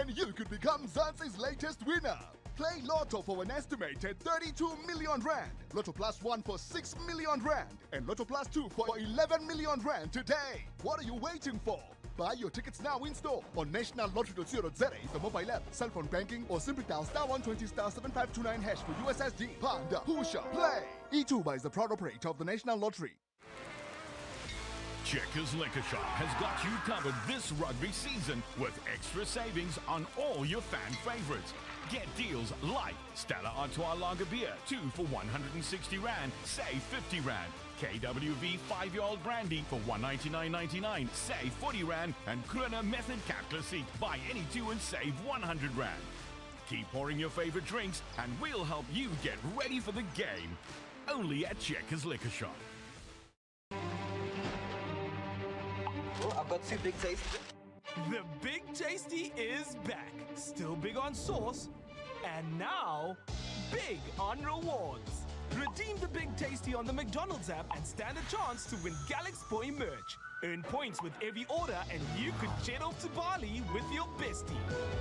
and you could become Zanzi's latest winner. Play Lotto for an estimated 32 million rand, Lotto Plus 1 for 6 million rand, and Lotto Plus 2 for 11 million rand today. What are you waiting for? Buy your tickets now in store on nationallottery.co.za, the mobile app, cell phone banking, or simply dial *120 *7529# for USSD. Panda, Pusha, play! eTuba is the proud operator of the National Lottery. Checkers Liquor Shop has got you covered this rugby season with extra savings on all your fan favorites. Get deals like Stella Artois Lager Beer, 2 for 160 rand, save 50 rand. KWV 5-year-old brandy for 199.99, save 40 rand. And Krona Method Cap Classique, buy any two and save 100 rand. Keep pouring your favorite drinks and we'll help you get ready for the game. Only at Checkers Liquor Shop. Oh, I've got two Big Tasty. The Big Tasty is back. Still big on sauce. And now, big on rewards. Redeem the Big Tasty on the McDonald's app and stand a chance to win Galaxy Boy merch. Earn points with every order and you could jet off to Bali with your bestie.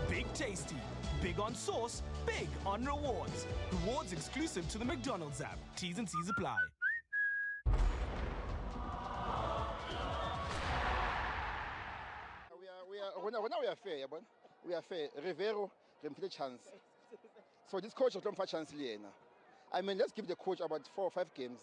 Big Tasty. Big on sauce, big on rewards. Rewards exclusive to the McDonald's app. T's and C's apply. We are fair, but we are fair. Rivero, give him a chance. So this coach has a chance. I mean, let's give the coach about 4 or 5 games.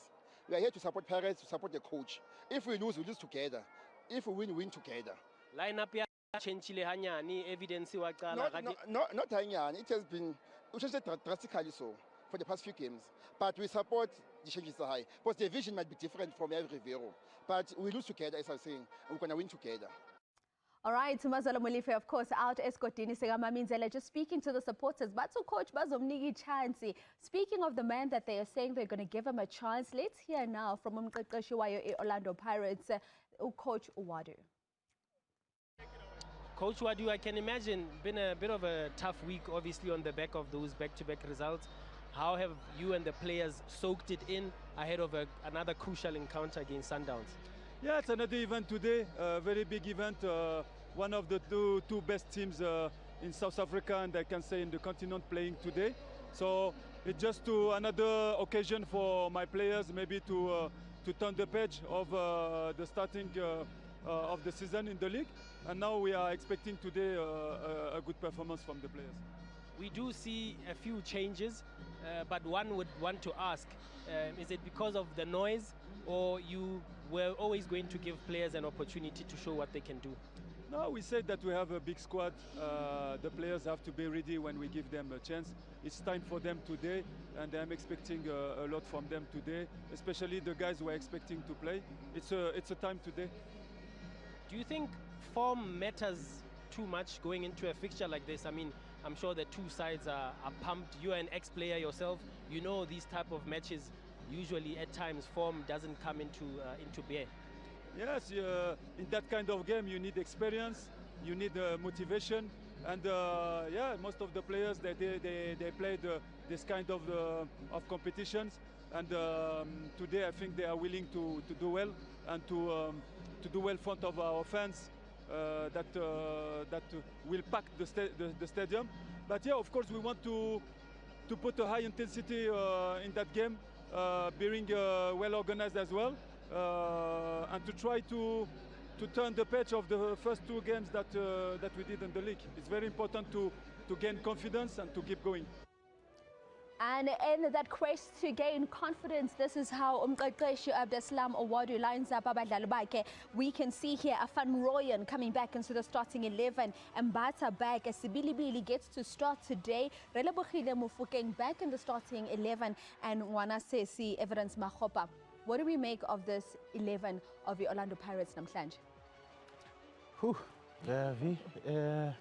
We are here to support parents, to support the coach. If we lose, we lose together. If we win, we win together. Line up ya changile hanyani evidence waqala not hanyani. It has been changed drastically so for the past few games. But we support the changes high. Because the vision might be different from every Rivero. But we lose together, as I was saying. We're going to win together. All right, Mazolo Mulife, of course, out escorting Maminzela, just speaking to the supporters, but to Coach Bazomnigi Chansi. Speaking of the man that they are saying they're going to give him a chance, let's hear now from Umqeqeshi Orlando Pirates, Coach Uwadu. Coach Wadu, I can imagine, been a bit of a tough week, obviously, on the back of those back-to-back results. How have you and the players soaked it in ahead of another crucial encounter against Sundowns? Yeah, it's another event today, a very big event. One of the two best teams in South Africa, and I can say in the continent, playing today. So it's just another occasion for my players maybe to turn the page of the starting of the season in the league. And now we are expecting today a good performance from the players. We do see a few changes, but one would want to ask, is it because of the noise, or you were always going to give players an opportunity to show what they can do? No, we said that we have a big squad. The players have to be ready when we give them a chance. It's time for them today, and I'm expecting a lot from them today, especially the guys who are expecting to play. It's a time today. Do you think form matters too much going into a fixture like this? I mean, I'm sure the two sides are pumped. You're an ex-player yourself. You know these type of matches, usually at times form doesn't come into bear. Yes, in that kind of game you need experience, you need motivation, and yeah, most of the players they played this kind of competitions, and today I think they are willing to do well and to do well in front of our fans that will pack the stadium. But yeah, of course we want to put a high intensity in that game, being well organized as well. And to try to turn the page of the first 2 games that we did in the league. It's very important to gain confidence and to keep going. And in that quest to gain confidence, this is how Umqeqeshi Abdeslam Uwadu lines up abadlali bakhe. We can see here Afan Royan coming back into the starting 11. Mbata back as Sibilibili gets to start today. Relebohile Mufukeng back in the starting 11. And Wanasesi Evidence Mahopa. What do we make of this 11 of the Orlando Pirates namhlanje?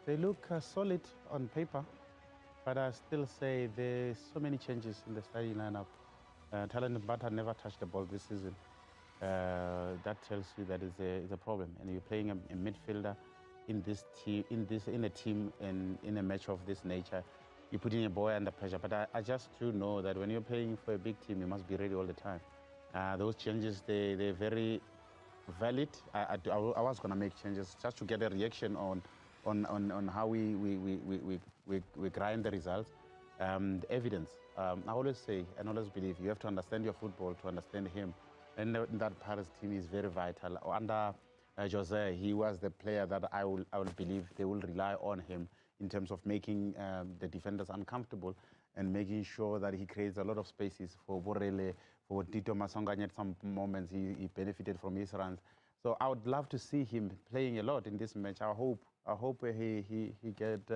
They look solid on paper, but I still say there's so many changes in the starting lineup. Talent Mbata never touched the ball this season. That tells you that it's a problem. And you're playing a midfielder in a team and in a match of this nature. You're putting a boy under pressure. But I just do know that when you're playing for a big team, you must be ready all the time. Those changes, they're very valid. I was going to make changes just to get a reaction on on how we grind the results. The evidence. I always say and always believe you have to understand your football to understand him. And that Paris team is very vital. Under Jose, he was the player that I will believe they will rely on him in terms of making the defenders uncomfortable and making sure that he creates a lot of spaces for Borrele, for Tito Masonganya. At some moments he benefited from his runs. So I would love to see him playing a lot in this match. I hope he get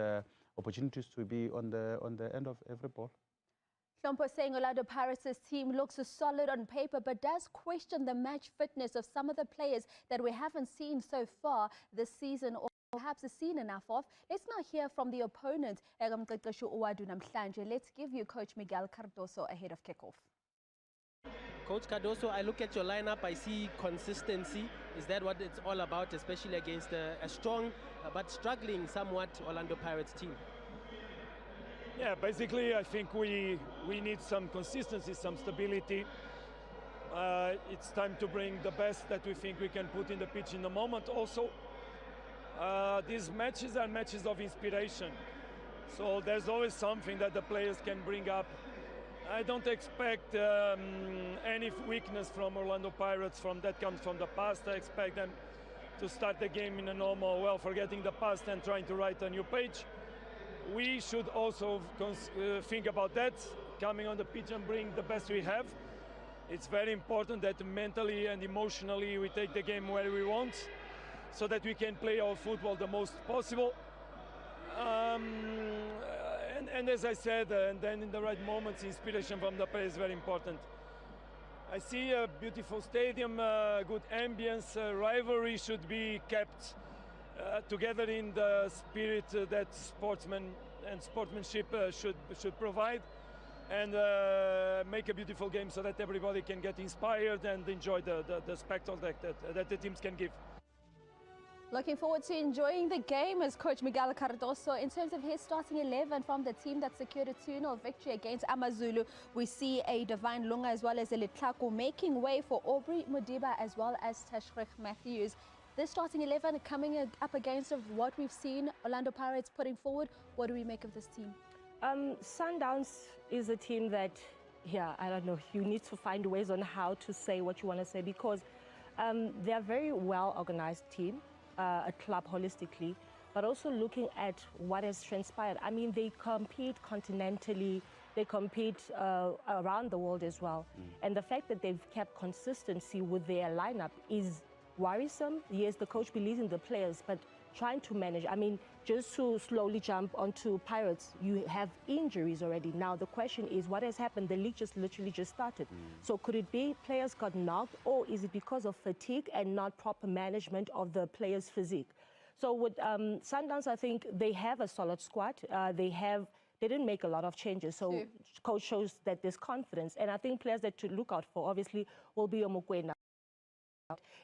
opportunities to be on the end of every ball. Hlompo saying Orlando Pirates' team looks solid on paper, but does question the match fitness of some of the players that we haven't seen so far this season, or perhaps seen enough of. Let's now hear from the opponent. Let's give you Coach Miguel Cardoso ahead of kickoff. Coach Cardoso, I look at your lineup, I see consistency. Is that what it's all about, especially against a strong but struggling somewhat Orlando Pirates team? Yeah, basically I think we need some consistency, some stability. It's time to bring the best that we think we can put in the pitch in the moment. Also, these matches are matches of inspiration. So there's always something that the players can bring up. I don't expect any weakness from Orlando Pirates that comes from the past. I expect them to start the game in a normal, well, forgetting the past and trying to write a new page. We should also think about that, coming on the pitch and bring the best we have. It's very important that mentally and emotionally we take the game where we want, so that we can play our football the most possible. And as I said, and then in the right moments, inspiration from the players is very important. I see a beautiful stadium, good ambience, rivalry should be kept together in the spirit that sportsmen and sportsmanship should provide, and make a beautiful game so that everybody can get inspired and enjoy the spectacle that the teams can give. Looking forward to enjoying the game as Coach Miguel Cardoso. In terms of his starting 11 from the team that secured a 2-0 victory against AmaZulu, we see a Divine Lunga as well as a Litlaku making way for Aubrey Modiba as well as Tashreikh Matthews. This starting 11 coming up against what we've seen Orlando Pirates putting forward. What do we make of this team? Sundowns is a team that, yeah, I don't know, you need to find ways on how to say what you want to say, because they're a very well-organized team. A club holistically, but also looking at what has transpired. I mean, they compete continentally, they compete around the world as well. And the fact that they've kept consistency with their lineup is worrisome. Yes, the coach believes in the players, but trying to manage, I mean, just to slowly jump onto Pirates, you have injuries already. Now, the question is, what has happened? The league just literally just started. So could it be players got knocked, or is it because of fatigue and not proper management of the players' physique? So with Sundowns, I think they have a solid squad. They didn't make a lot of changes. So coach shows that there's confidence. And I think players that to look out for, obviously, will be Omokwena.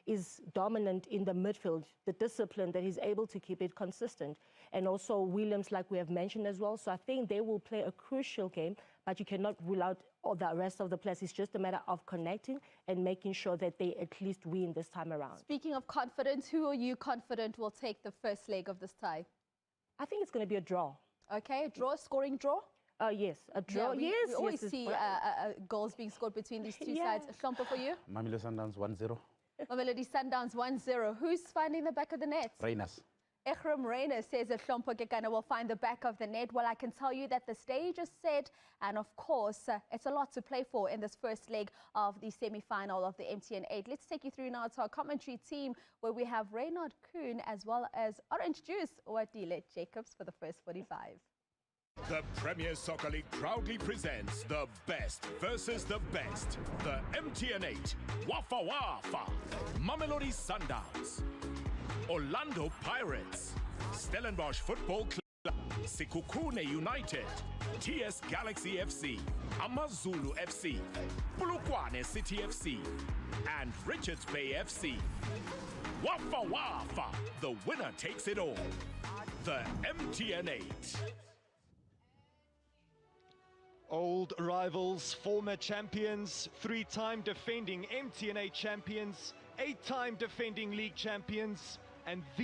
Is dominant in the midfield, the discipline that he's able to keep it consistent. And also Williams, like we have mentioned as well. So I think they will play a crucial game, but you cannot rule out all the rest of the players. It's just a matter of connecting and making sure that they at least win this time around. Speaking of confidence, who are you confident will take the first leg of this tie? I think it's going to be a draw. Okay, a draw, scoring draw? Yes, a draw. Yeah, we always yes, see goals being scored between these two sides. Hlompo, for you? Mamelodi Sundowns 1-0. Mamelodi Sundowns 1-0. Who's finding the back of the net? Reynas. Ekhram Reyna says that Hlompo Kekana will find the back of the net. Well, I can tell you that the stage is set, and of course, it's a lot to play for in this first leg of the semi-final of the MTN8. Let's take you through now to our commentary team, where we have Reynard Kuhn as well as Orange Juice Wadile Jacobs for the first 45. The Premier Soccer League proudly presents the best versus the best. The MTN8, Wafa Wafa, Mamelodi Sundowns, Orlando Pirates, Stellenbosch Football Club, Sekhukhune United, TS Galaxy FC, AmaZulu FC, Polokwane City FC, and Richards Bay FC. Wafa Wafa, the winner takes it all. The MTN8. Old rivals, former champions, 3-time defending MTN8 champions, 8-time defending league champions, and the